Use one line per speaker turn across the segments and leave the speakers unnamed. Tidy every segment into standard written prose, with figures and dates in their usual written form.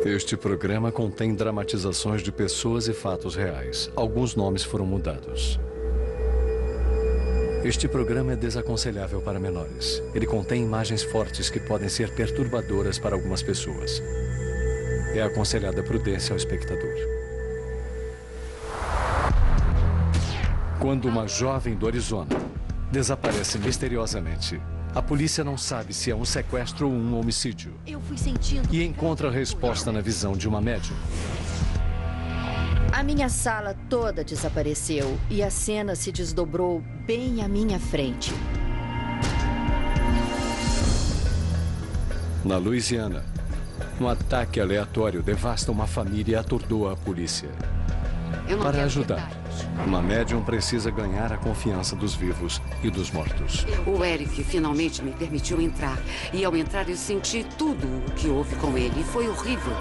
Este programa contém dramatizações de pessoas e fatos reais. Alguns nomes foram mudados. Este programa é desaconselhável para menores. Ele contém imagens fortes que podem ser perturbadoras para algumas pessoas. É aconselhada prudência ao espectador. Quando uma jovem do Arizona desaparece misteriosamente, a polícia não sabe se é um sequestro ou um homicídio.
Eu fui sentindo.
E encontra a resposta na visão de uma médium.
A minha sala toda desapareceu e a cena se desdobrou bem à minha frente.
Na Louisiana, um ataque aleatório devasta uma família e atordoa a polícia. Para ajudar, uma médium precisa ganhar a confiança dos vivos e dos mortos.
O Eric finalmente me permitiu entrar. E ao entrar eu senti tudo o que houve com ele. Foi horrível.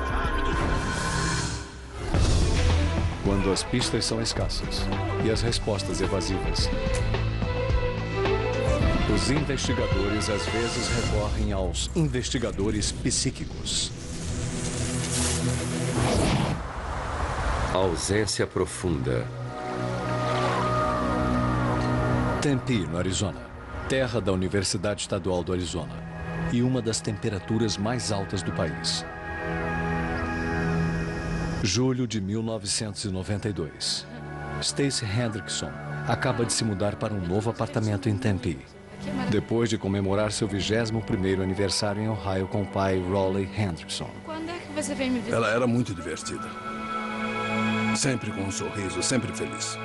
Quando as pistas são escassas e as respostas evasivas, os investigadores às vezes recorrem aos investigadores psíquicos.
Ausência profunda.
Tempe, no Arizona, terra da Universidade Estadual do Arizona, e uma das temperaturas mais altas do país. Julho de 1992. Stacy Hendrickson acaba de se mudar para um novo apartamento em Tempe, depois de comemorar seu 21º aniversário em Ohio com o pai Raleigh Hendrickson.
Quando é que você veio me visitar?
Ela era muito divertida. Sempre com um sorriso, sempre feliz.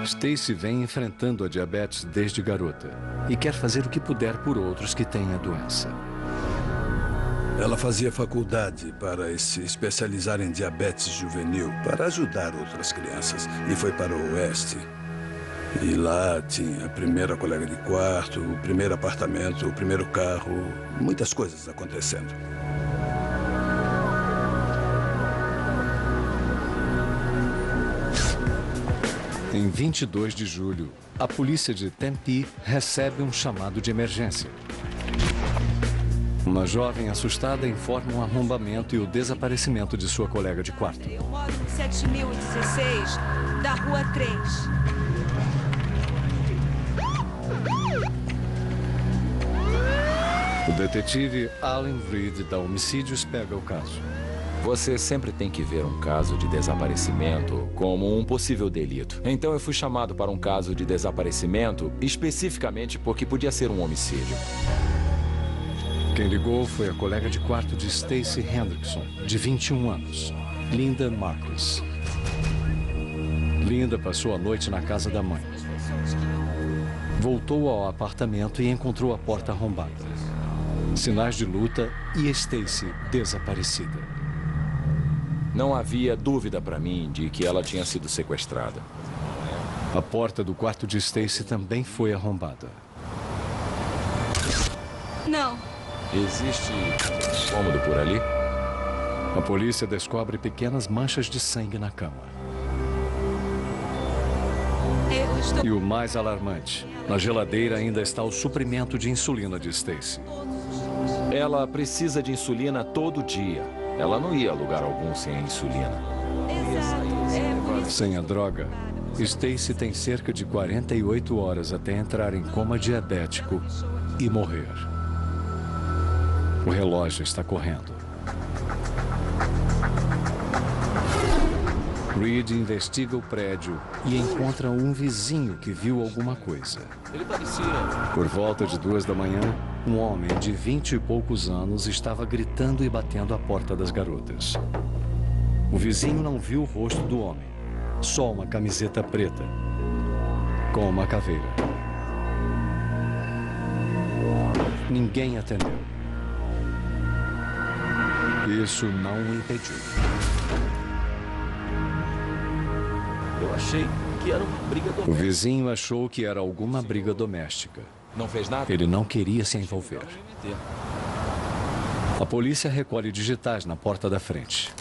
Stacy vem enfrentando a diabetes desde garota e quer fazer o que puder por outros que têm a doença.
Ela fazia faculdade para se especializar em diabetes juvenil, para ajudar outras crianças. E foi para o oeste. E lá tinha a primeira colega de quarto, o primeiro apartamento, o primeiro carro, muitas coisas acontecendo.
Em 22 de julho, a polícia de Tempe recebe um chamado de emergência. Uma jovem assustada informa um arrombamento e o desaparecimento de sua colega de quarto.
Eu moro no 7016 da Rua 3.
O detetive Alan Reed da Homicídios pega o caso.
Você sempre tem que ver um caso de desaparecimento como um possível delito. Então eu fui chamado para um caso de desaparecimento especificamente porque podia ser um homicídio.
Quem ligou foi a colega de quarto de Stacy Hendrickson, de 21 anos, Linda Marcus. Linda passou a noite na casa da mãe. Voltou ao apartamento e encontrou a porta arrombada. Sinais de luta e Stacy desaparecida.
Não havia dúvida para mim de que ela tinha sido sequestrada.
A porta do quarto de Stacy também foi arrombada.
Não.
Existe cômodo por ali?
A polícia descobre pequenas manchas de sangue na cama.
Eu estou...
E o mais alarmante, na geladeira ainda está o suprimento de insulina de Stacy.
Ela precisa de insulina todo dia. Ela não ia a lugar algum sem a insulina.
Exato.
Sem a droga, Stacy tem cerca de 48 horas até entrar em coma diabético e morrer. O relógio está correndo. Reed investiga o prédio e encontra um vizinho que viu alguma coisa.
Ele parecia...
Por volta de 2 da manhã, um homem de 20 e poucos anos estava gritando e batendo à porta das garotas. O vizinho não viu o rosto do homem, só uma camiseta preta, com uma caveira. Ninguém atendeu. Isso não o impediu.
Eu achei que era uma briga
O
doméstica.
vizinho achou que era alguma briga doméstica.
Não fez nada?
Ele não queria se envolver. A polícia recolhe digitais na porta da frente.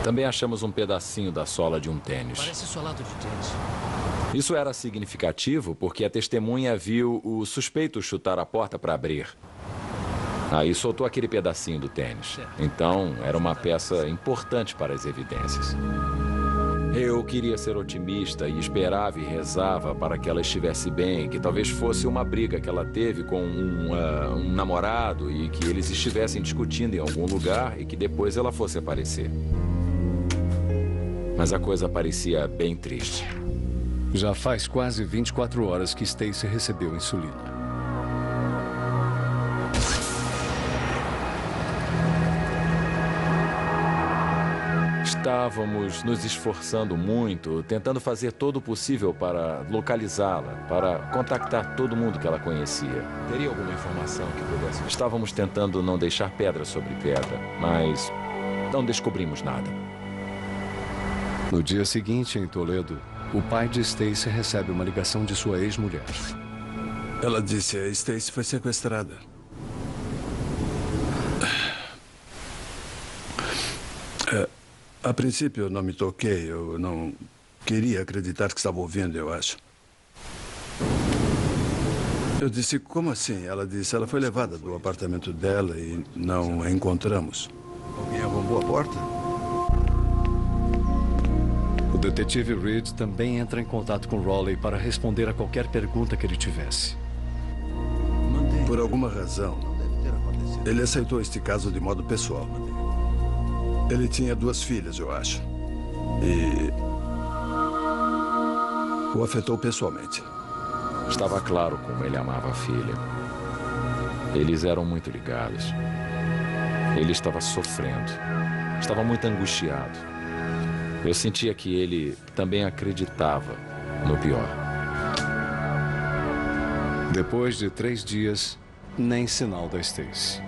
Também achamos um pedacinho da sola de um tênis.
Parece solado de tênis.
Isso era significativo porque a testemunha viu o suspeito chutar a porta para abrir. Aí soltou aquele pedacinho do tênis. Então, era uma peça importante para as evidências. Eu queria ser otimista e esperava e rezava para que ela estivesse bem, que talvez fosse uma briga que ela teve com um namorado e que eles estivessem discutindo em algum lugar e que depois ela fosse aparecer. Mas a coisa parecia bem triste.
Já faz quase 24 horas que Stacy recebeu insulina.
Estávamos nos esforçando muito, tentando fazer todo o possível para localizá-la, para contactar todo mundo que ela conhecia. Teria alguma informação que pudesse? Estávamos tentando não deixar pedra sobre pedra, mas não descobrimos nada.
No dia seguinte, em Toledo, o pai de Stacy recebe uma ligação de sua ex-mulher.
Ela disse: a Stacy foi sequestrada. A princípio, eu não me toquei. Eu não queria acreditar que estava ouvindo, eu acho. Eu disse: como assim? Ela disse: ela foi levada do apartamento dela e não a encontramos.
Alguém arrombou a porta?
O detetive Reed também entra em contato com Rowley para responder a qualquer pergunta que ele tivesse.
Por alguma razão, ele aceitou este caso de modo pessoal. Ele tinha 2 filhas, eu acho. E o afetou pessoalmente.
Estava claro como ele amava a filha. Eles eram muito ligados. Ele estava sofrendo. Estava muito angustiado. Eu sentia que ele também acreditava no pior.
Depois de 3 dias, nem sinal da Stacy.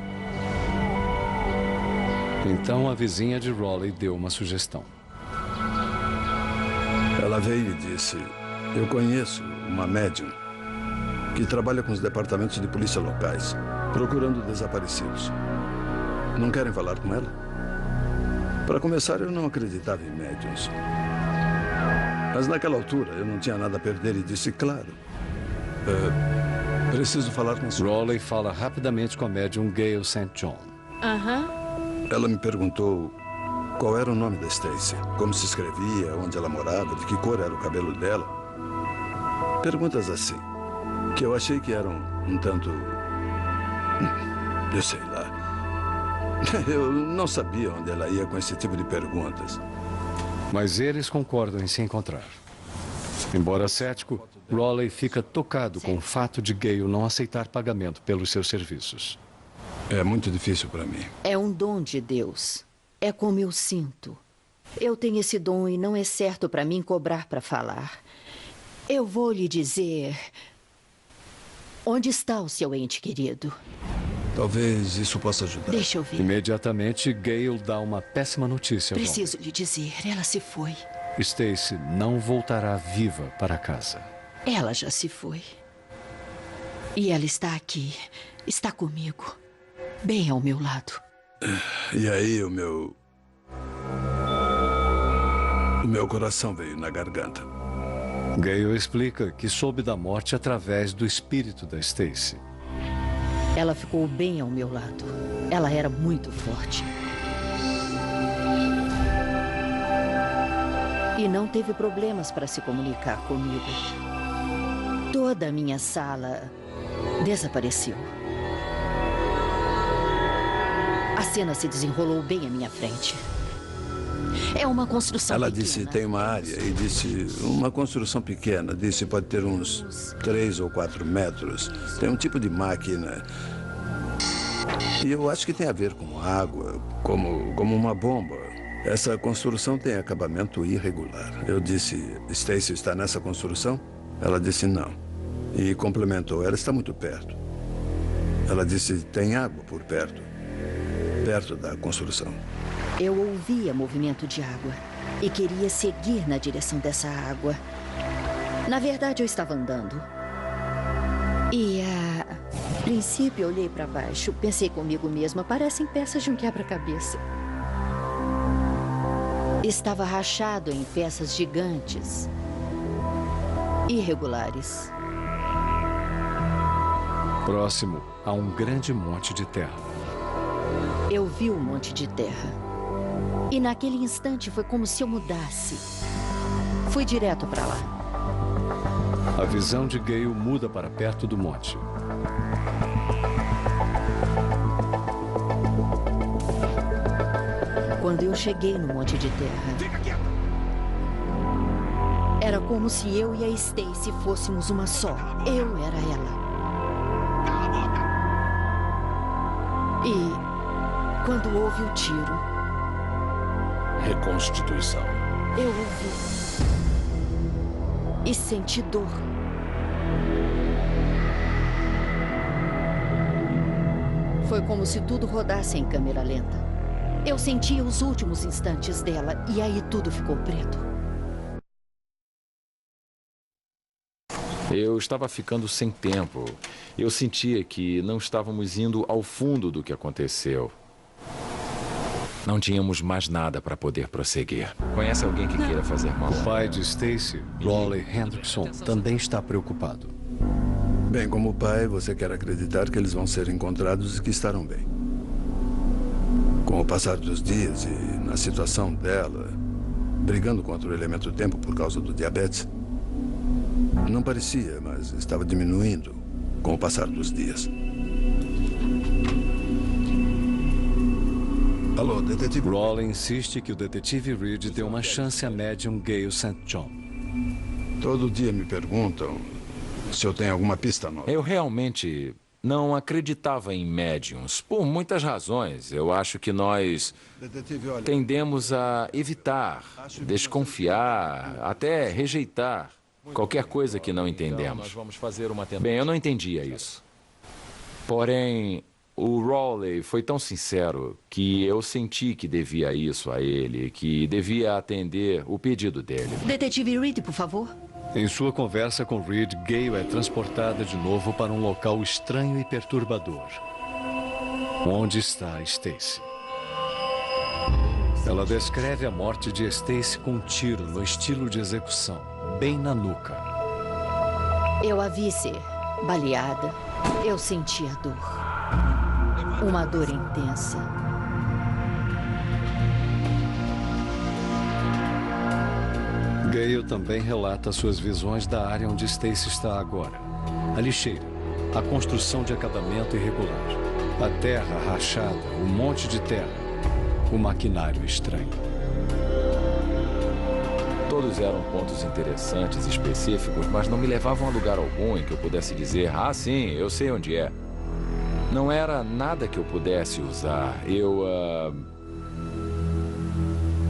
Então a vizinha de Rowley deu uma sugestão.
Ela veio e disse: eu conheço uma médium que trabalha com os departamentos de polícia locais, procurando desaparecidos. Não querem falar com ela? Para começar, eu não acreditava em médiums. Mas naquela altura, eu não tinha nada a perder e disse: claro. Preciso falar com a senhora.
Rowley fala rapidamente com a médium Gail St. John.
Ela me perguntou qual era o nome da Stacy, como se escrevia, onde ela morava, de que cor era o cabelo dela. Perguntas assim, que eu achei que eram um tanto... eu sei lá. Eu não sabia onde ela ia com esse tipo de perguntas.
Mas eles concordam em se encontrar. Embora cético, Rowley fica tocado com o fato de Gail não aceitar pagamento pelos seus serviços.
É muito difícil para mim.
É um dom de Deus. É como eu sinto. Eu tenho esse dom e não é certo para mim cobrar para falar. Eu vou lhe dizer... onde está o seu ente querido?
Talvez isso possa ajudar.
Deixa eu ver.
Imediatamente, Gail dá uma péssima notícia.
Preciso lhe dizer, ela se foi.
Stacy não voltará viva para casa.
Ela já se foi. E ela está aqui. Está comigo. Bem ao meu lado.
E aí o meu coração veio na garganta.
Gail explica que soube da morte através do espírito da Stacy.
Ela ficou bem ao meu lado. Ela era muito forte. E não teve problemas para se comunicar comigo. Toda a minha sala desapareceu. A cena se desenrolou bem à minha frente. É uma construção
Ela
pequena.
disse, tem uma área, e disse, uma construção pequena. Disse, pode ter uns 3 ou 4 metros. Tem um tipo de máquina. E eu acho que tem a ver com água, como uma bomba. Essa construção tem acabamento irregular. Eu disse, Stacy está nessa construção? Ela disse, não. E complementou, ela está muito perto. Ela disse, tem água por perto. Perto da construção.
Eu ouvia movimento de água e queria seguir na direção dessa água. Na verdade, eu estava andando. E a princípio, eu olhei para baixo, pensei comigo mesma, parecem peças de um quebra-cabeça. Estava rachado em peças gigantes, irregulares.
Próximo a um grande monte de terra.
eu vi um monte de terra. E naquele instante foi como se eu mudasse. Fui direto para lá.
A visão de Gale muda para perto do monte.
Quando eu cheguei no monte de terra, era como se eu e a Stacy fôssemos uma só. Eu era ela. E quando houve o tiro,
Reconstituição.
eu ouvi e senti dor. Foi como se tudo rodasse em câmera lenta. Eu sentia os últimos instantes dela e aí tudo ficou preto.
Eu estava ficando sem tempo. Eu sentia que não estávamos indo ao fundo do que aconteceu. Não tínhamos mais nada para poder prosseguir. Conhece alguém que queira fazer mal?
O pai de Stacy, Raleigh Hendrickson, também está preocupado.
Bem, como pai, você quer acreditar que eles vão ser encontrados e que estarão bem. Com o passar dos dias e na situação dela, brigando contra o elemento tempo por causa do diabetes, não parecia, mas estava diminuindo com o passar dos dias.
Alô, detetive.
Raleigh insiste que o detetive Reed dê uma chance à médium Gale St. John.
Todo dia me perguntam se eu tenho alguma pista nova.
Eu realmente não acreditava em médiums, por muitas razões. Eu acho que nós
Detetive, olha,
tendemos a evitar, desconfiar, até rejeitar qualquer coisa que não entendemos. Bem, eu não entendia isso. Porém, o Raleigh foi tão sincero que eu senti que devia isso a ele, que devia atender o pedido dele.
Detetive Reed, por favor.
Em sua conversa com Reed, Gale é transportada de novo para um local estranho e perturbador. Onde está Stacy? Ela descreve a morte de Stacy com um tiro no estilo de execução, bem na nuca.
Eu a vi ser baleada. Eu sentia dor. Uma dor intensa.
Gale também relata suas visões da área onde Stacy está agora. A lixeira, a construção de acabamento irregular, a terra rachada, o monte de terra, o maquinário estranho.
Todos eram pontos interessantes, específicos, mas não me levavam a lugar algum em que eu pudesse dizer, ah, sim, eu sei onde é. Não era nada que eu pudesse usar. Eu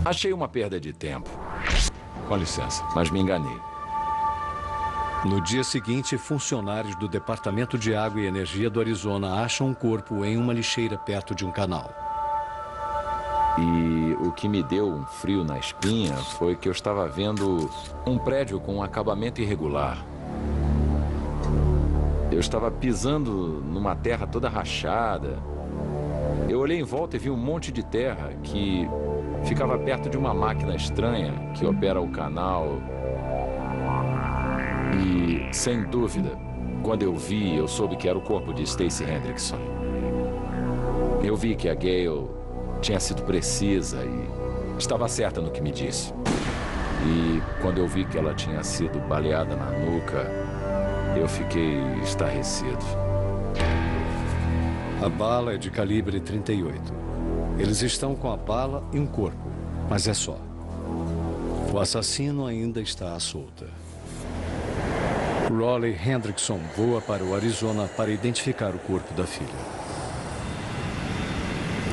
achei uma perda de tempo. Com licença, mas me enganei.
No dia seguinte, funcionários do Departamento de Água e Energia do Arizona acham um corpo em uma lixeira perto de um canal.
E o que me deu um frio na espinha foi que eu estava vendo um prédio com um acabamento irregular. Eu estava pisando numa terra toda rachada. Eu olhei em volta e vi um monte de terra que ficava perto de uma máquina estranha que opera o canal. E, sem dúvida, quando eu vi, eu soube que era o corpo de Stacy Hendrickson. Eu vi que a Gale tinha sido precisa e estava certa no que me disse. E quando eu vi que ela tinha sido baleada na nuca, eu fiquei estarrecido.
A bala é de calibre 38. Eles estão com a bala e um corpo, mas é só. O assassino ainda está à solta. Raleigh Hendrickson voa para o Arizona para identificar o corpo da filha.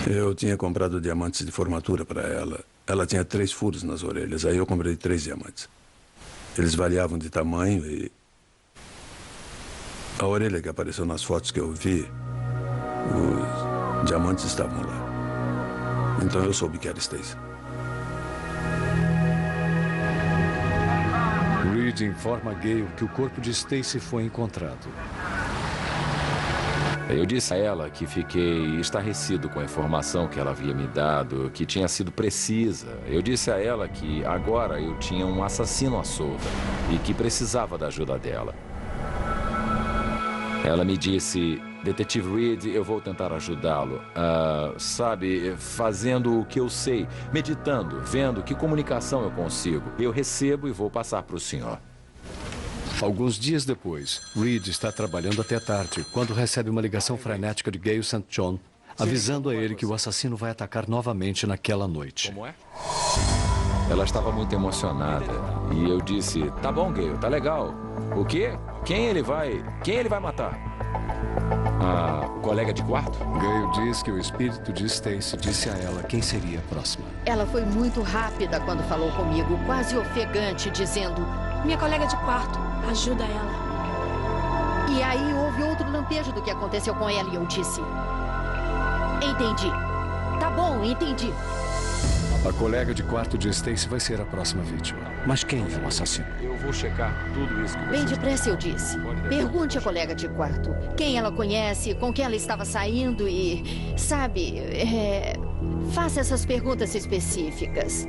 Eu tinha comprado diamantes de formatura para ela. Ela tinha 3 furos nas orelhas, aí eu comprei 3 diamantes. Eles variavam de tamanho e... a orelha que apareceu nas fotos que eu vi, os diamantes estavam lá. Então eu soube que era Stacy.
Reed informa Gale que o corpo de Stacy foi encontrado.
Eu disse a ela que fiquei estarrecido com a informação que ela havia me dado, que tinha sido precisa. Eu disse a ela que agora eu tinha um assassino à solta e que precisava da ajuda dela. Ela me disse Detetive Reed, eu vou tentar ajudá-lo. Sabe, fazendo o que eu sei, meditando, vendo que comunicação eu consigo. Eu recebo e vou passar para o senhor.
Alguns dias depois, Reed está trabalhando até tarde quando recebe uma ligação frenética de Gail St. John, avisando a ele que o assassino vai atacar novamente naquela noite.
Como é? Ela estava muito emocionada e eu disse, tá bom, Gail, tá legal. O quê? Quem ele vai matar? A colega de quarto?
Gail diz que o espírito de Stacy disse a ela quem seria a próxima.
Ela foi muito rápida quando falou comigo, quase ofegante, dizendo...
Minha colega de quarto, ajuda ela.
E aí houve outro lampejo do que aconteceu com ela e eu disse... Entendi. Tá bom, entendi.
A colega de quarto de Stacy vai ser a próxima vítima. Mas quem é o assassino?
Eu vou checar tudo isso que você...
Bem depressa eu disse. Pergunte à colega de quarto quem ela conhece, com quem ela estava saindo e... Sabe, faça essas perguntas específicas.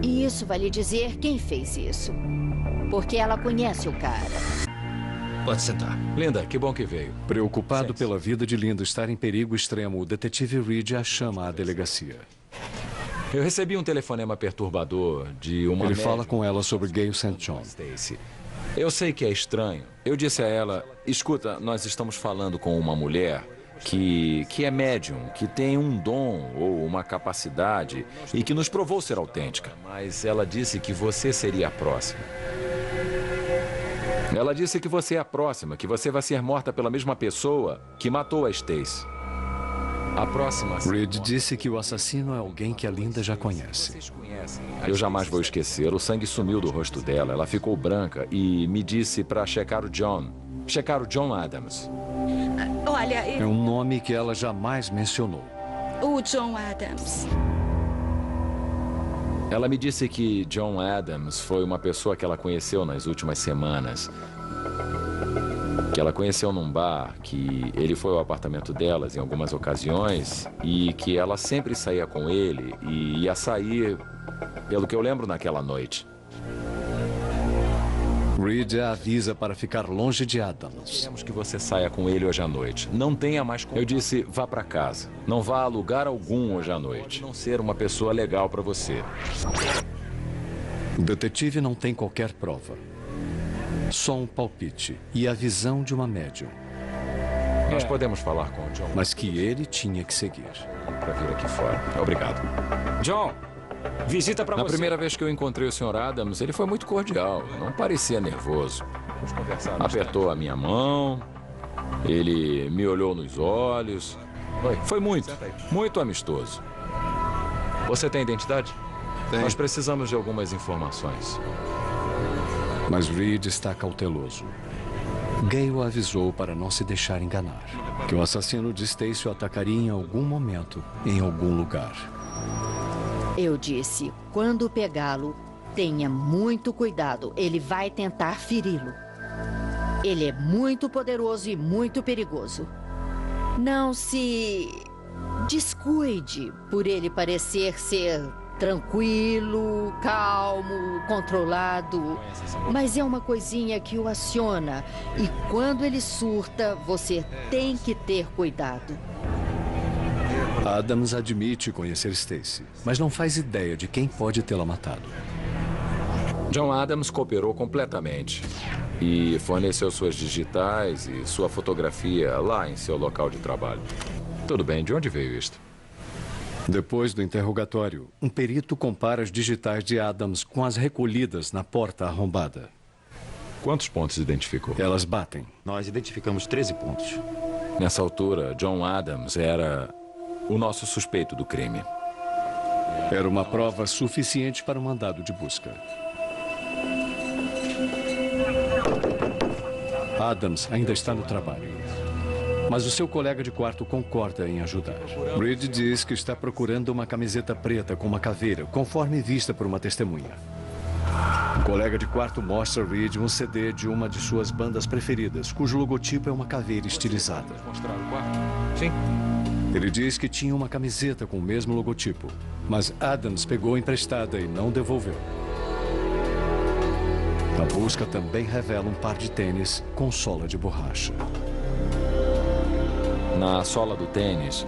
E isso vai lhe dizer quem fez isso. Porque ela conhece o cara.
Pode sentar.
Linda, que bom que veio.
Preocupado pela vida de Linda estar em perigo extremo, o detetive Reed a chama à delegacia.
Eu recebi um telefonema perturbador de uma
Ele
médium
fala com ela sobre Gail St. John.
Stacy. Eu sei que é estranho. Eu disse a ela, escuta, nós estamos falando com uma mulher que é médium, que tem um dom ou uma capacidade e que nos provou ser autêntica. Mas ela disse que você seria a próxima. Ela disse que você é a próxima, que você vai ser morta pela mesma pessoa que matou a Stacy. A próxima...
Reed disse que o assassino é alguém que a Linda já conhece.
Eu jamais vou esquecer, o sangue sumiu do rosto dela, ela ficou branca e me disse para checar o John Adams.
Olha,
É um nome que ela jamais mencionou.
o John Adams.
Ela me disse que John Adams foi uma pessoa que ela conheceu nas últimas semanas. Que ela conheceu num bar, que ele foi ao apartamento delas em algumas ocasiões e que ela sempre saía com ele e ia sair, pelo que eu lembro, naquela noite.
Reed a avisa para ficar longe de Adams.
Queremos que você saia com ele hoje à noite. Não tenha mais contato. Eu disse, vá para casa. Não vá a lugar algum hoje à noite. Pode não ser uma pessoa legal para você.
O detetive não tem qualquer prova. Só um palpite e a visão de uma médium.
Nós podemos falar com o John.
Mas que ele tinha que seguir.
Para vir aqui fora. Obrigado.
John, visita para você.
Na primeira vez que eu encontrei o Sr. Adams, ele foi muito cordial. Não parecia nervoso. Apertou a minha mão. Ele me olhou nos olhos. Foi muito amistoso. Você tem identidade?
Tem.
Nós precisamos de algumas informações.
Mas Reed está cauteloso. Gail avisou para não se deixar enganar. Que o assassino de Stacy o atacaria em algum momento, em algum lugar.
Eu disse, quando pegá-lo, tenha muito cuidado. Ele vai tentar feri-lo. Ele é muito poderoso e muito perigoso. Não se descuide por ele parecer ser tranquilo, calmo, controlado. Mas é uma coisinha que o aciona. E quando ele surta, você tem que ter cuidado.
Adams admite conhecer Stacy, mas não faz ideia de quem pode tê-la matado.
John Adams cooperou completamente e forneceu suas digitais e sua fotografia lá em seu local de trabalho. Tudo bem, de onde veio isto?
Depois do interrogatório, um perito compara as digitais de Adams com as recolhidas na porta arrombada.
Quantos pontos identificou?
Elas batem.
Nós identificamos 13 pontos.
Nessa altura, John Adams era o nosso suspeito do crime.
Era uma prova suficiente para um mandado de busca. Adams ainda está no trabalho. Mas o seu colega de quarto concorda em ajudar. Reed diz que está procurando uma camiseta preta com uma caveira, conforme vista por uma testemunha. O colega de quarto mostra a Reed um CD de uma de suas bandas preferidas, cujo logotipo é uma caveira estilizada.
Mostrar o quarto? Sim.
Ele diz que tinha uma camiseta com o mesmo logotipo, mas Adams pegou emprestada e não devolveu. A busca também revela um par de tênis com sola de borracha.
Na sola do tênis,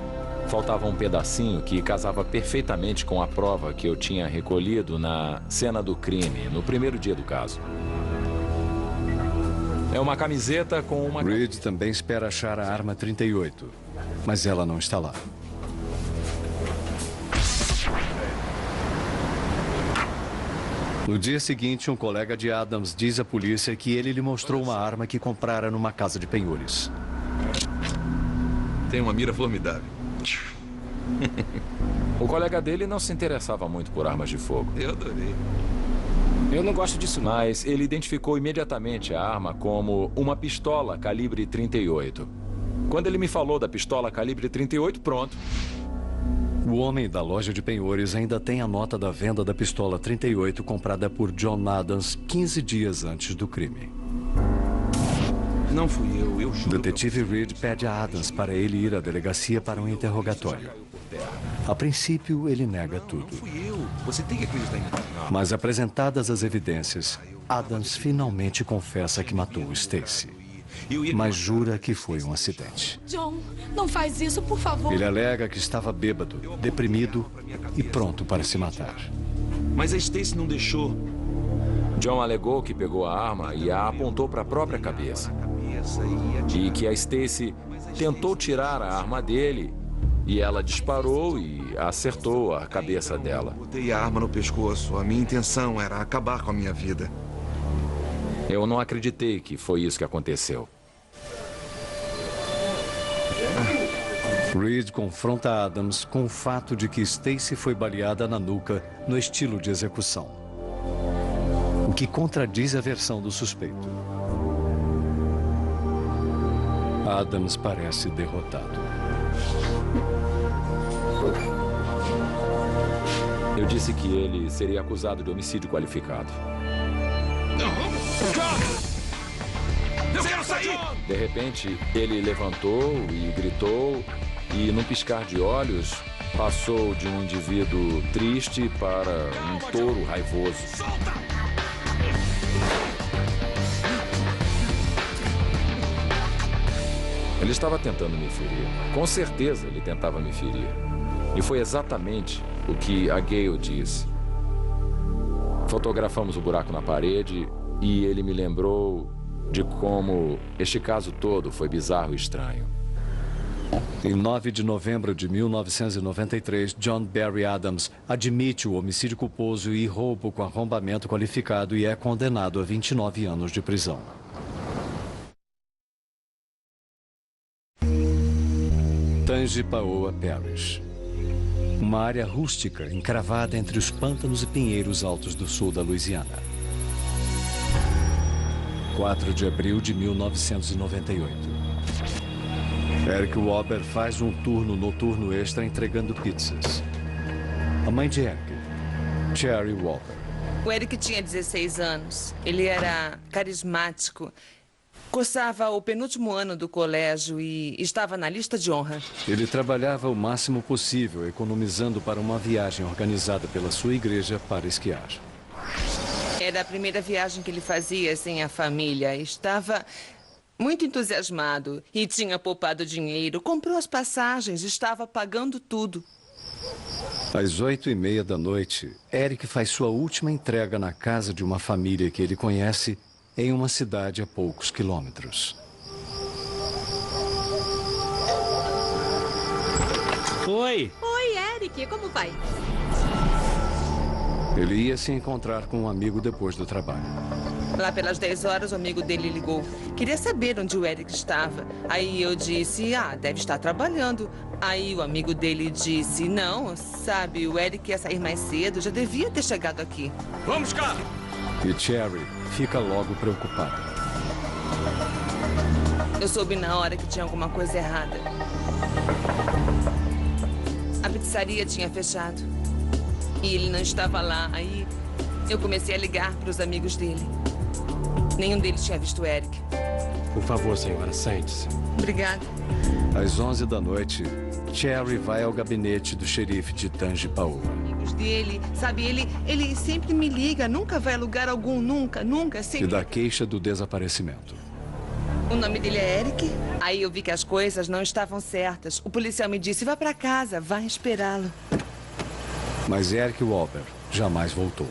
faltava um pedacinho que casava perfeitamente com a prova que eu tinha recolhido na cena do crime, no primeiro dia do caso. É uma camiseta com uma...
Reed também espera achar a arma 38, mas ela não está lá. No dia seguinte, um colega de Adams diz à polícia que ele lhe mostrou uma arma que comprara numa casa de penhores.
Tem uma mira formidável.
O colega dele não se interessava muito por armas de fogo.
Eu adorei.
Eu não gosto disso, não.
Mas ele identificou imediatamente a arma como uma pistola calibre 38. Quando ele me falou da pistola calibre 38, pronto.
O homem da loja de penhores ainda tem a nota da venda da pistola 38 comprada por John Adams 15 dias antes do crime.
Não fui eu
O
juro.
detetive Reed pede a Adams para ele ir à delegacia para um interrogatório. A princípio, ele nega tudo.
Fui eu. Você tem que acreditar em mim.
Mas apresentadas as evidências, Adams finalmente confessa que matou Stacy. Mas jura que foi um acidente.
John, não faz isso, por favor.
Ele alega que estava bêbado, deprimido e pronto para se matar.
Mas a Stacy não deixou.
John alegou que pegou a arma e a apontou para a própria cabeça. E que a Stacy tentou tirar a arma dele e ela disparou e acertou a cabeça dela.
Botei a arma no pescoço. A minha intenção era acabar com a minha vida.
Eu não acreditei que foi isso que aconteceu.
Reed confronta Adams com o fato de que Stacy foi baleada na nuca no estilo de execução, o que contradiz a versão do suspeito. Adams parece derrotado.
Eu disse que ele seria acusado de homicídio qualificado.
Eu quero sair!
De repente, ele levantou e gritou, e num piscar de olhos, passou de um indivíduo triste para um touro raivoso. Ele estava tentando me ferir. Com certeza ele tentava me ferir. E foi exatamente o que a Gale disse. Fotografamos o buraco na parede e ele me lembrou de como este caso todo foi bizarro e estranho.
Em 9 de novembro de 1993, John Barry Adams admite o homicídio culposo e roubo com arrombamento qualificado e é condenado a 29 anos de prisão. Tangipahoa Parish. Uma área rústica encravada entre os pântanos e pinheiros altos do sul da Louisiana. 4 de abril de 1998. Eric Wobber faz um turno noturno extra entregando pizzas. A mãe de Eric, Cherry Wobber.
O Eric tinha 16 anos. Ele era carismático. Cursava o penúltimo ano do colégio e estava na lista de honra.
Ele trabalhava o máximo possível, economizando para uma viagem organizada pela sua igreja para esquiar.
Era a primeira viagem que ele fazia sem a família. Estava muito entusiasmado e tinha poupado dinheiro. Comprou as passagens, estava pagando tudo.
Às 8h30 da noite, Eric faz sua última entrega na casa de uma família que ele conhece em uma cidade a poucos quilômetros.
Oi!
Oi, Eric, como vai?
Ele ia se encontrar com um amigo depois do trabalho.
Lá pelas 10 horas, o amigo dele ligou. Queria saber onde o Eric estava. Aí eu disse, deve estar trabalhando. Aí o amigo dele disse, não, sabe, o Eric ia sair mais cedo, já devia ter chegado aqui.
Vamos cá!
E Cherry fica logo preocupada.
Eu soube na hora que tinha alguma coisa errada. A pizzaria tinha fechado. E ele não estava lá. Aí eu comecei a ligar para os amigos dele. Nenhum deles tinha visto o Eric.
Por favor, senhora, sente-se.
Obrigada.
Às 11 da noite, Cherry vai ao gabinete do xerife de Tangipahoa.
Amigos dele, sabe, ele sempre me liga, nunca vai a lugar algum, nunca,
E
sempre.
dá queixa do desaparecimento.
O nome dele é Eric. Aí eu vi que as coisas não estavam certas. O policial me disse, vá pra casa, vai esperá-lo.
Mas Eric Walber jamais voltou.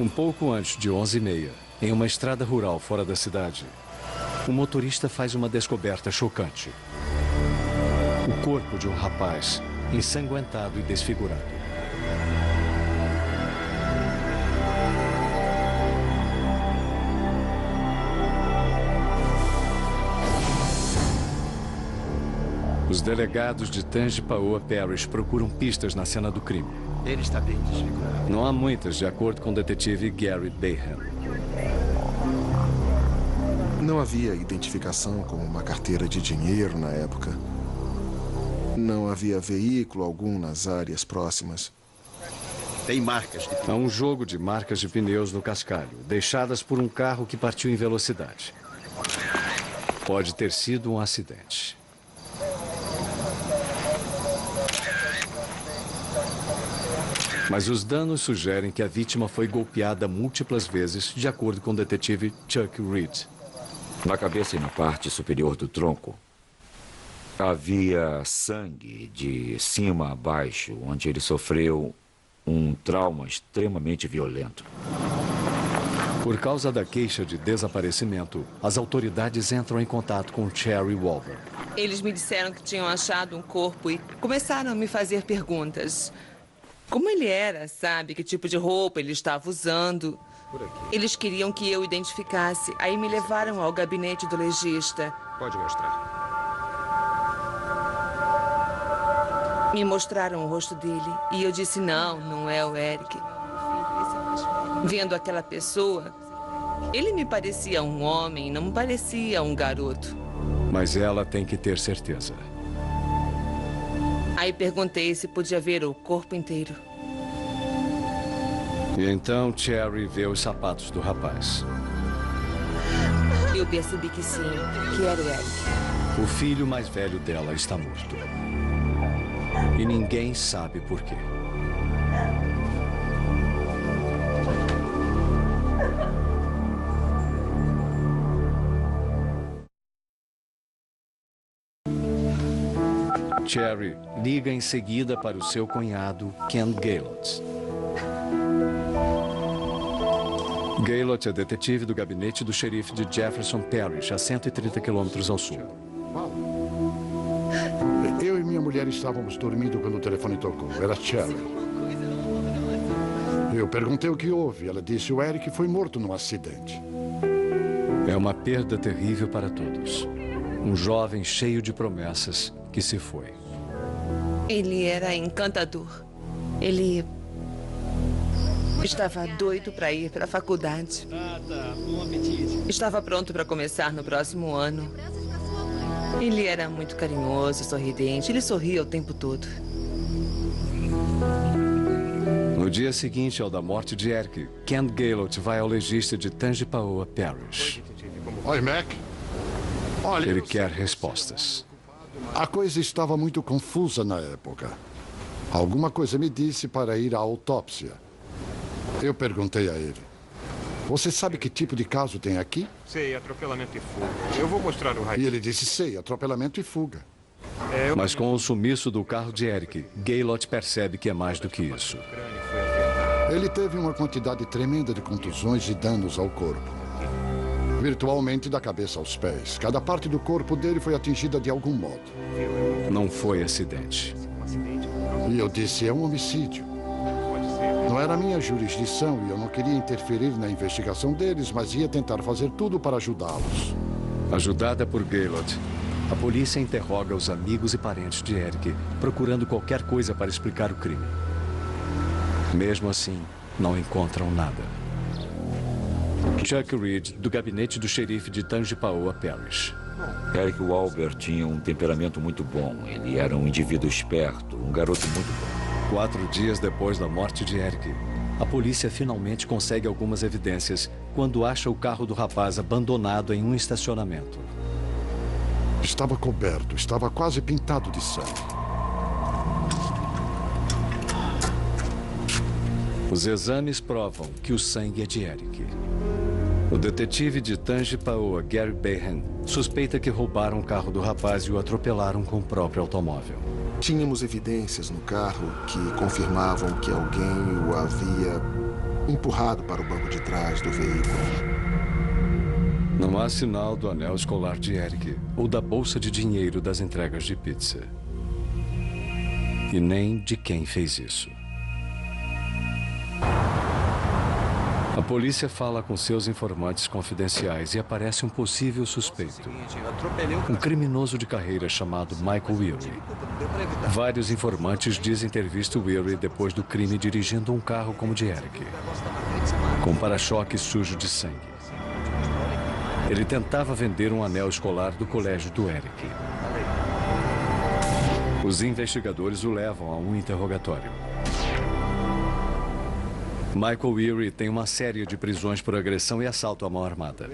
Um pouco antes de 11h30, em uma estrada rural fora da cidade, o motorista faz uma descoberta chocante. O corpo de um rapaz ensanguentado e desfigurado. Os delegados de Tangipahoa Parish procuram pistas na cena do crime.
Ele está bem desfigurado.
Não há muitas, de acordo com o detetive Gary Bayham.
Não havia identificação como uma carteira de dinheiro na época. Não havia veículo algum nas áreas próximas.
Tem marcas de...
Há um jogo de marcas de pneus no cascalho, deixadas por um carro que partiu em velocidade. Pode ter sido um acidente. Mas os danos sugerem que a vítima foi golpeada múltiplas vezes, de acordo com o detetive Chuck Reed.
Na cabeça e na parte superior do tronco, havia sangue de cima a baixo, onde ele sofreu um trauma extremamente violento.
Por causa da queixa de desaparecimento, as autoridades entram em contato com Cherry Walber.
Eles me disseram que tinham achado um corpo e começaram a me fazer perguntas. Como ele era, sabe? Que tipo de roupa ele estava usando. Eles queriam que eu identificasse. Aí me levaram ao gabinete do legista.
Pode mostrar.
Me mostraram o rosto dele. E eu disse, não é o Eric. Vendo aquela pessoa, ele me parecia um homem, não me parecia um garoto.
Mas ela tem que ter certeza.
Aí perguntei se podia ver o corpo inteiro.
E então Cherry vê os sapatos do rapaz.
Eu percebi que sim, que era o Eric.
O filho mais velho dela está morto. E ninguém sabe por quê. Cherry liga em seguida para o seu cunhado, Ken Gaylott. Gaylott é detetive do gabinete do xerife de Jefferson Parish, a 130 quilômetros ao sul.
Eu e minha mulher estávamos dormindo quando o telefone tocou. Era Cherry. Eu perguntei o que houve. Ela disse que o Eric foi morto num acidente.
É uma perda terrível para todos. Um jovem cheio de promessas que se foi.
Ele era encantador. Ele estava doido para ir para a faculdade.
Bom apetite.
Estava pronto para começar no próximo ano. Ele era muito carinhoso, sorridente. Ele sorria o tempo todo.
No dia seguinte ao da morte de Eric, Ken Gaylott vai ao legista de Tangipahoa Parish.
Oi, Mac. Olha,
Ele quer respostas.
A coisa estava muito confusa na época. Alguma coisa me disse para ir à autópsia. Eu perguntei a ele. Você sabe que tipo de caso tem aqui?
Sei, atropelamento e fuga. Eu vou mostrar o raio.
E ele disse, sei, atropelamento e fuga.
Mas com o sumiço do carro de Eric, Gaylott percebe que é mais do que isso.
Ele teve uma quantidade tremenda de contusões e danos ao corpo. Virtualmente da cabeça aos pés. Cada parte do corpo dele foi atingida de algum modo.
Não foi acidente.
E eu disse, é um homicídio. Não era minha jurisdição e eu não queria interferir na investigação deles, mas ia tentar fazer tudo para ajudá-los.
Ajudada por Gaylott, a polícia interroga os amigos e parentes de Eric, procurando qualquer coisa para explicar o crime. Mesmo assim, não encontram nada. Chuck Reed, do gabinete do xerife de Tangipahoa Parish.
Eric Walber tinha um temperamento muito bom. Ele era um indivíduo esperto, um garoto muito bom.
4 dias depois da morte de Eric, a polícia finalmente consegue algumas evidências quando acha o carro do rapaz abandonado em um estacionamento.
Estava coberto, estava quase pintado de sangue.
Os exames provam que o sangue é de Eric. O detetive de Tangipahoa, Gary Behan, suspeita que roubaram o carro do rapaz e o atropelaram com o próprio automóvel.
Tínhamos evidências no carro que confirmavam que alguém o havia empurrado para o banco de trás do veículo.
Não há sinal do anel escolar de Eric ou da bolsa de dinheiro das entregas de pizza. E nem de quem fez isso. A polícia fala com seus informantes confidenciais e aparece um possível suspeito. Um criminoso de carreira chamado Michael Weary. Vários informantes dizem ter visto Weary depois do crime dirigindo um carro como o de Eric, com para-choque sujo de sangue. Ele tentava vender um anel escolar do colégio do Eric. Os investigadores o levam a um interrogatório. Michael Weary tem uma série de prisões por agressão e assalto à mão armada.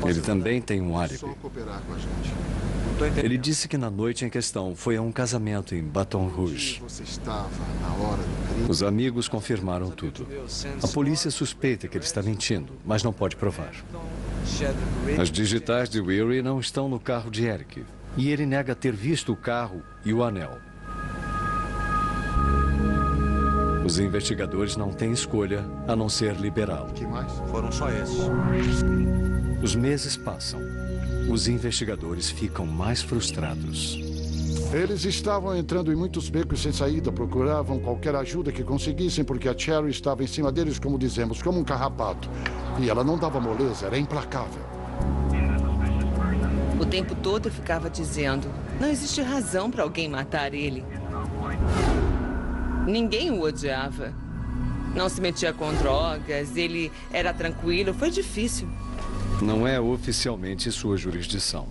Ele também tem um álibi. Ele disse que na noite em questão foi a um casamento em Baton Rouge. Os amigos confirmaram tudo. A polícia suspeita que ele está mentindo, mas não pode provar. As digitais de Weary não estão no carro de Eric. E ele nega ter visto o carro e o anel. Os investigadores não têm escolha a não ser liberá-lo.
Que mais?
Foram só esses.
Os meses passam. Os investigadores ficam mais frustrados.
Eles estavam entrando em muitos becos sem saída, procuravam qualquer ajuda que conseguissem, porque a Cherry estava em cima deles, como dizemos, como um carrapato. E ela não dava moleza, era implacável.
O tempo todo eu ficava dizendo, não existe razão para alguém matar ele. Ninguém o odiava. Não se metia com drogas, ele era tranquilo, foi difícil.
Não é oficialmente sua jurisdição.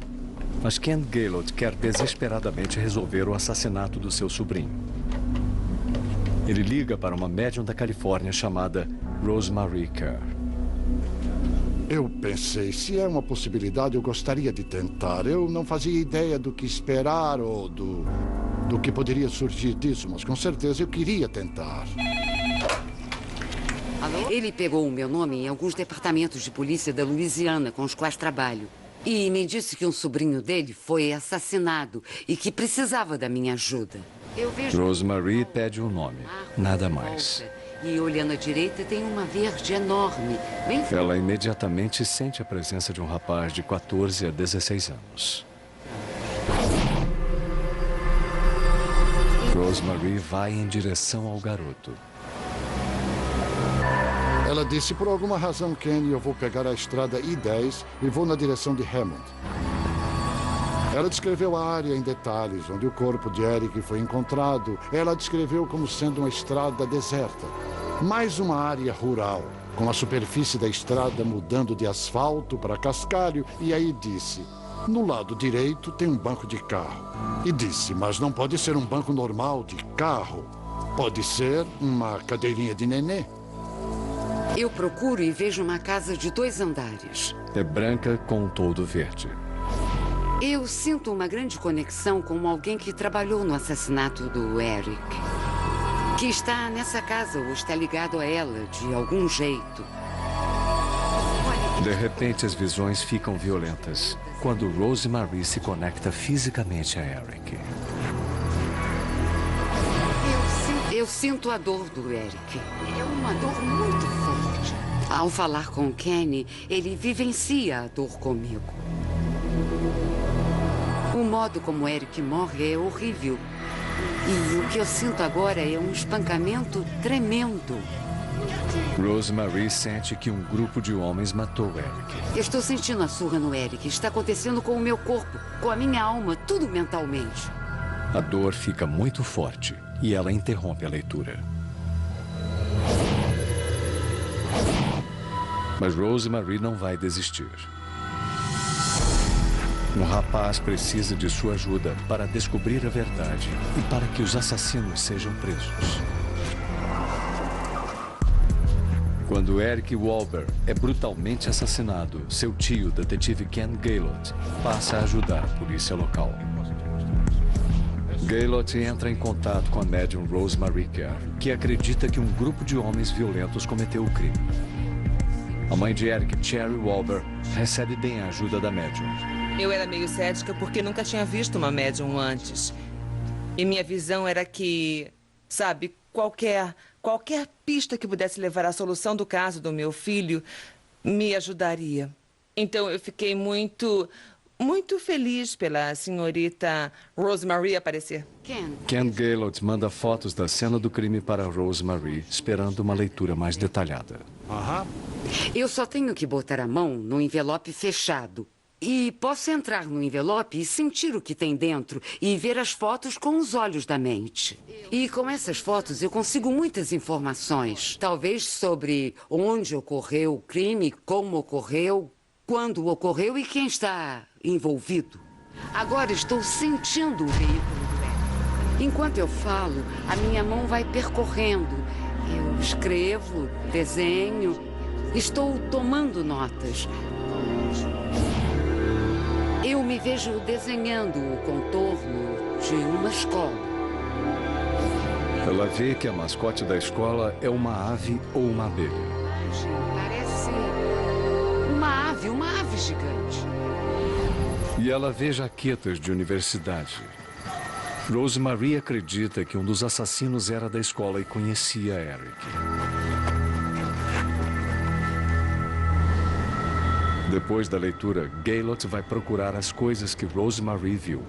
Mas Ken Gaylord quer desesperadamente resolver o assassinato do seu sobrinho. Ele liga para uma médium da Califórnia chamada Rosemary Kerr.
Eu pensei, se é uma possibilidade, eu gostaria de tentar. Eu não fazia ideia do que esperar ou do que poderia surgir disso, mas com certeza eu queria tentar.
Ele pegou o meu nome em alguns departamentos de polícia da Louisiana com os quais trabalho. E me disse que um sobrinho dele foi assassinado e que precisava da minha ajuda.
Rosemary pede um nome, nada mais.
E olhando à direita tem uma verde enorme. Bem...
Ela imediatamente sente a presença de um rapaz de 14 a 16 anos. Rosemary vai em direção ao garoto.
Ela disse, por alguma razão, Kenny, eu vou pegar a estrada I-10 e vou na direção de Hammond. Ela descreveu a área em detalhes, onde o corpo de Eric foi encontrado. Ela descreveu como sendo uma estrada deserta. Mais uma área rural, com a superfície da estrada mudando de asfalto para cascalho. E aí disse, no lado direito tem um banco de carro. E disse, mas não pode ser um banco normal de carro. Pode ser uma cadeirinha de nenê.
Eu procuro e vejo uma casa de 2 andares.
É branca com um toldo verde.
Eu sinto uma grande conexão com alguém que trabalhou no assassinato do Eric. Que está nessa casa ou está ligado a ela de algum jeito.
De repente, as visões ficam violentas quando Rosemary se conecta fisicamente a Eric.
Eu sinto a dor do Eric. É uma dor muito forte. Ao falar com o Kenny, ele vivencia a dor comigo. O modo como Eric morre é horrível. E o que eu sinto agora é um espancamento tremendo.
Rosemary sente que um grupo de homens matou Eric.
Eu estou sentindo a surra no Eric. Está acontecendo com o meu corpo, com a minha alma, tudo mentalmente.
A dor fica muito forte e ela interrompe a leitura. Mas Rosemary não vai desistir. Um rapaz precisa de sua ajuda para descobrir a verdade e para que os assassinos sejam presos. Quando Eric Walber é brutalmente assassinado, seu tio, detetive Ken Gaylord, passa a ajudar a polícia local. Gaylord entra em contato com a médium Rosemary Kerr, que acredita que um grupo de homens violentos cometeu o crime. A mãe de Eric, Cherry Walber, recebe bem a ajuda da médium.
Eu era meio cética porque nunca tinha visto uma médium antes. E minha visão era que, sabe, qualquer pista que pudesse levar à solução do caso do meu filho me ajudaria. Então eu fiquei muito feliz pela senhorita Rosemary aparecer.
Ken Gaylord manda fotos da cena do crime para Rosemary, esperando uma leitura mais detalhada.
Eu só tenho que botar a mão no envelope fechado. E posso entrar no envelope e sentir o que tem dentro e ver as fotos com os olhos da mente. E com essas fotos eu consigo muitas informações. Talvez sobre onde ocorreu o crime, como ocorreu, quando ocorreu e quem está envolvido. Agora estou sentindo o veículo do Eric. Enquanto eu falo, a minha mão vai percorrendo. Eu escrevo, desenho, estou tomando notas. Eu me vejo desenhando o contorno de uma escola.
Ela vê que a mascote da escola é uma ave ou uma abelha.
Parece uma ave gigante.
E ela vê jaquetas de universidade. Rosemary acredita que um dos assassinos era da escola e conhecia Eric. Depois da leitura, Gaylord vai procurar as coisas que Rosemary viu.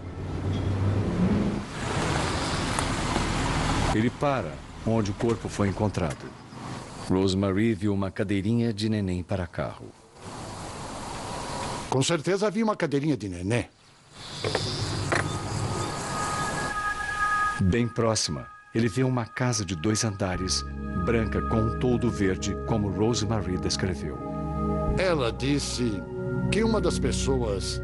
Ele para onde o corpo foi encontrado. Rosemary viu uma cadeirinha de neném para carro.
Com certeza havia uma cadeirinha de neném.
Bem próxima, ele vê uma casa de 2 andares, branca com um toldo verde, como Rosemary descreveu.
Ela disse que uma das pessoas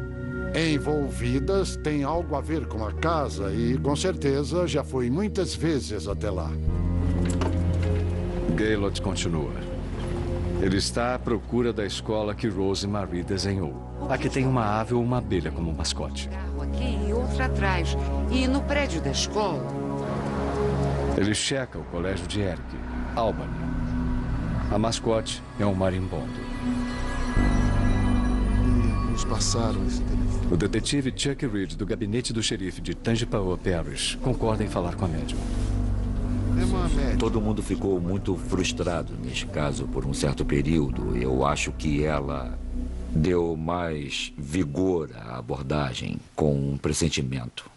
envolvidas tem algo a ver com a casa e, com certeza, já foi muitas vezes até lá.
Gaylord continua. Ele está à procura da escola que Rosemary desenhou. Aqui tem uma ave ou uma abelha como mascote.
Aqui e outra atrás. E no prédio da escola.
Ele checa o colégio de Eric, Albany. A mascote é um marimbondo.
Nos passaram esse telefone.
O detetive Chuck Reed, do gabinete do xerife de Tangipahoa Parish, concorda em falar com a médium.
Todo mundo ficou muito frustrado neste caso por um certo período. Eu acho que ela deu mais vigor à abordagem com um pressentimento.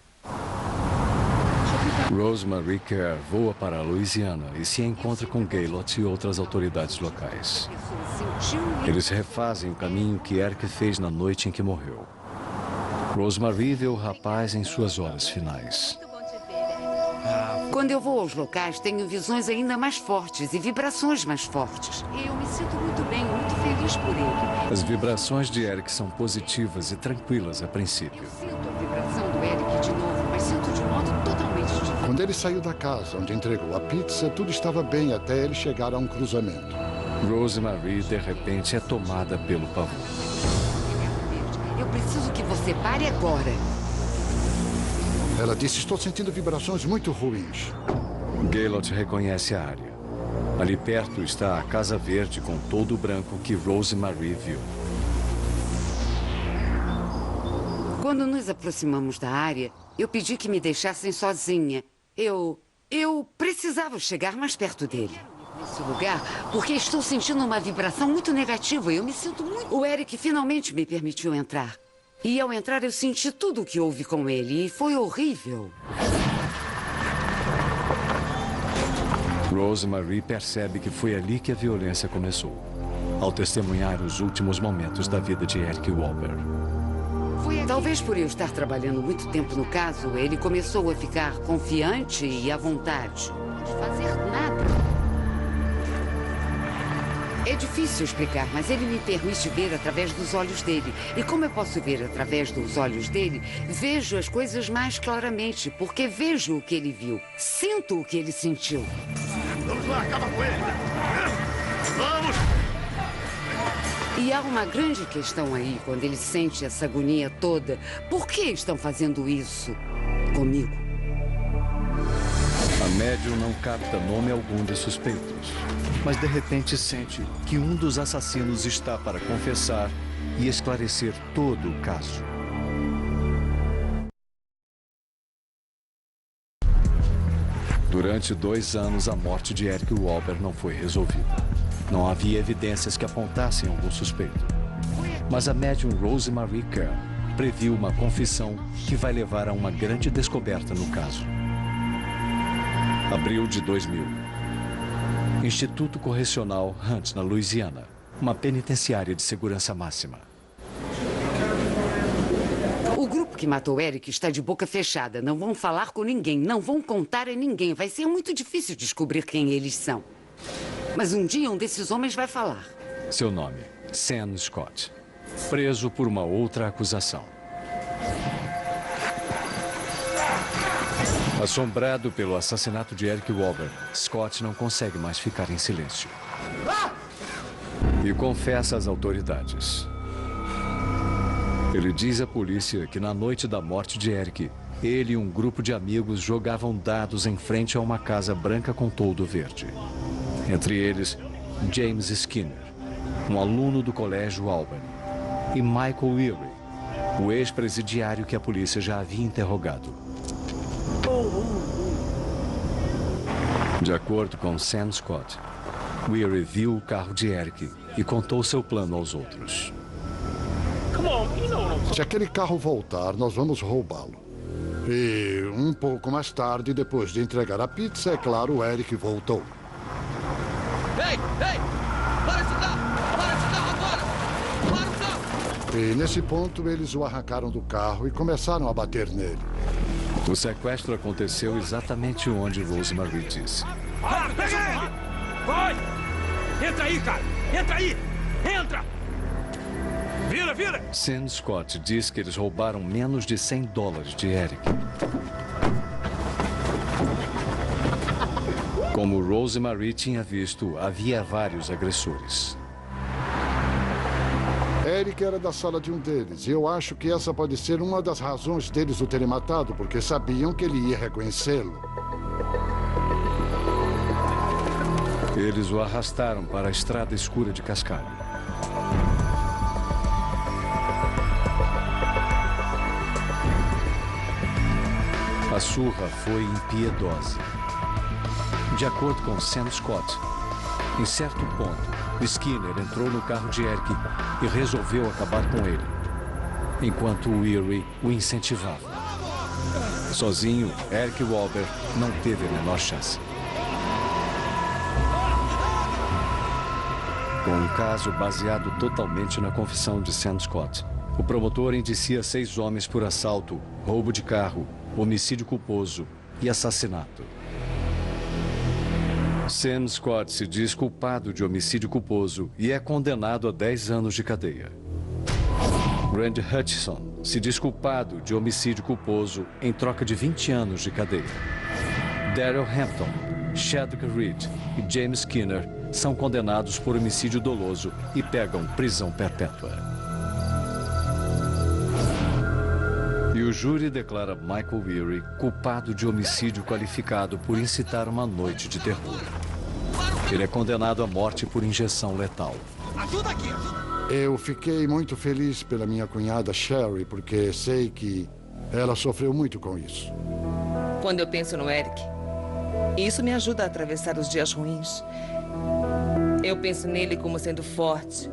Rosemary Kerr voa para a Louisiana e se encontra com Gaylord e outras autoridades locais. Eles refazem o caminho que Eric fez na noite em que morreu. Rosemary vê o rapaz em suas horas finais.
Quando eu vou aos locais, tenho visões ainda mais fortes e vibrações mais fortes. Eu me sinto muito bem, muito feliz por ele.
As vibrações de Eric são positivas e tranquilas a princípio.
Eu sinto a vibração do Eric de novo, mas sinto de um modo totalmente diferente.
Quando ele saiu da casa onde entregou a pizza, tudo estava bem até ele chegar a um cruzamento.
Rosemary, de repente, é tomada pelo pavor.
Eu preciso que você pare agora.
Ela disse, estou sentindo vibrações muito ruins.
Gaylord reconhece a área. Ali perto está a Casa Verde com todo o branco que Rosemary viu.
Quando nos aproximamos da área, eu pedi que me deixassem sozinha. Eu precisava chegar mais perto dele. Nesse lugar, porque estou sentindo uma vibração muito negativa. Eu me sinto muito... O Eric finalmente me permitiu entrar. E ao entrar eu senti tudo o que houve com ele e foi horrível.
Rosemary percebe que foi ali que a violência começou, ao testemunhar os últimos momentos da vida de Eric Walber.
Talvez por eu estar trabalhando muito tempo no caso, ele começou a ficar confiante e à vontade. Não pode fazer nada. É difícil explicar, mas ele me permite ver através dos olhos dele. E como eu posso ver através dos olhos dele, vejo as coisas mais claramente, porque vejo o que ele viu, sinto o que ele sentiu.
Vamos lá, acaba com ele! Vamos!
E há uma grande questão aí, quando ele sente essa agonia toda. Por que estão fazendo isso comigo?
A médium não capta nome algum de suspeitos, mas de repente sente que um dos assassinos está para confessar e esclarecer todo o caso. Durante 2 anos, a morte de Eric Walber não foi resolvida. Não havia evidências que apontassem algum suspeito. Mas a médium Rosemary Kerr previu uma confissão que vai levar a uma grande descoberta no caso. Abril de 2000. Instituto Correcional Hunt, na Louisiana. Uma penitenciária de segurança máxima.
O grupo que matou Eric está de boca fechada. Não vão falar com ninguém, não vão contar a ninguém. Vai ser muito difícil descobrir quem eles são. Mas um dia um desses homens vai falar.
Seu nome, Sam Scott. Preso por uma outra acusação. Assombrado pelo assassinato de Eric Walber, Scott não consegue mais ficar em silêncio. E confessa às autoridades. Ele diz à polícia que na noite da morte de Eric, ele e um grupo de amigos jogavam dados em frente a uma casa branca com toldo verde. Entre eles, James Skinner, um aluno do colégio Albany, e Michael Weary, o ex-presidiário que a polícia já havia interrogado. De acordo com Sam Scott, Weary viu o carro de Eric e contou seu plano aos outros.
Se aquele carro voltar, nós vamos roubá-lo. E um pouco mais tarde, depois de entregar a pizza, é claro, o Eric voltou.
Ei! Para esse carro! Para esse carro agora! Para o carro!
E nesse ponto, eles o arrancaram do carro e começaram a bater nele.
O sequestro aconteceu exatamente onde Rosemary disse.
Pega ele! Vai! Entra aí, cara! Entra aí! Entra! Vira!
Sam Scott diz que eles roubaram menos de $100 de Eric. Como Rosemary tinha visto, havia vários agressores.
Eric era da sala de um deles, e eu acho que essa pode ser uma das razões deles o terem matado, porque sabiam que ele ia reconhecê-lo.
Eles o arrastaram para a estrada escura de cascalho. A surra foi impiedosa. De acordo com Sam Scott, em certo ponto, Skinner entrou no carro de Eric e resolveu acabar com ele, enquanto Weary o incentivava. Sozinho, Eric Walber não teve a menor chance. Com um caso baseado totalmente na confissão de Sam Scott, o promotor indicia 6 homens por assalto, roubo de carro, homicídio culposo e assassinato. Sam Scott se diz culpado de homicídio culposo e é condenado a 10 anos de cadeia. Randy Hutchison se diz culpado de homicídio culposo em troca de 20 anos de cadeia. Daryl Hampton, Chadwick Reed e James Skinner são condenados por homicídio doloso e pegam prisão perpétua. E o júri declara Michael Weary culpado de homicídio qualificado por incitar uma noite de terror. Ele é condenado à morte por injeção letal.
Ajuda aqui!
Eu fiquei muito feliz pela minha cunhada Sherry, porque sei que ela sofreu muito com isso.
Quando eu penso no Eric, isso me ajuda a atravessar os dias ruins. Eu penso nele como sendo forte.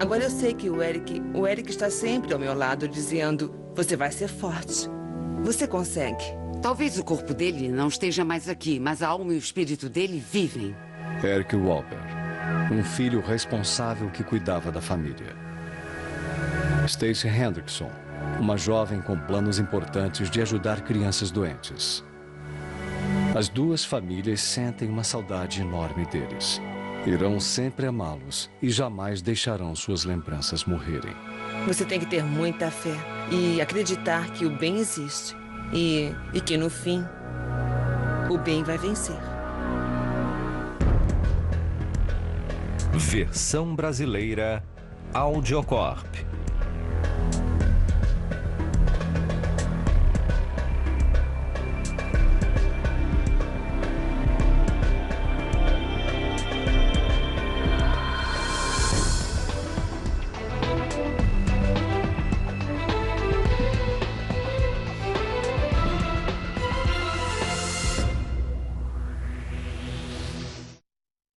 Agora eu sei que o Eric está sempre ao meu lado dizendo: você vai ser forte. Você consegue.
Talvez o corpo dele não esteja mais aqui, mas a alma e o espírito dele vivem.
Eric Walber, um filho responsável que cuidava da família. Stacey Hendrickson, uma jovem com planos importantes de ajudar crianças doentes. As duas famílias sentem uma saudade enorme deles. Irão sempre amá-los e jamais deixarão suas lembranças morrerem.
Você tem que ter muita fé e acreditar que o bem existe e que no fim o bem vai vencer.
Versão brasileira Audiocorp.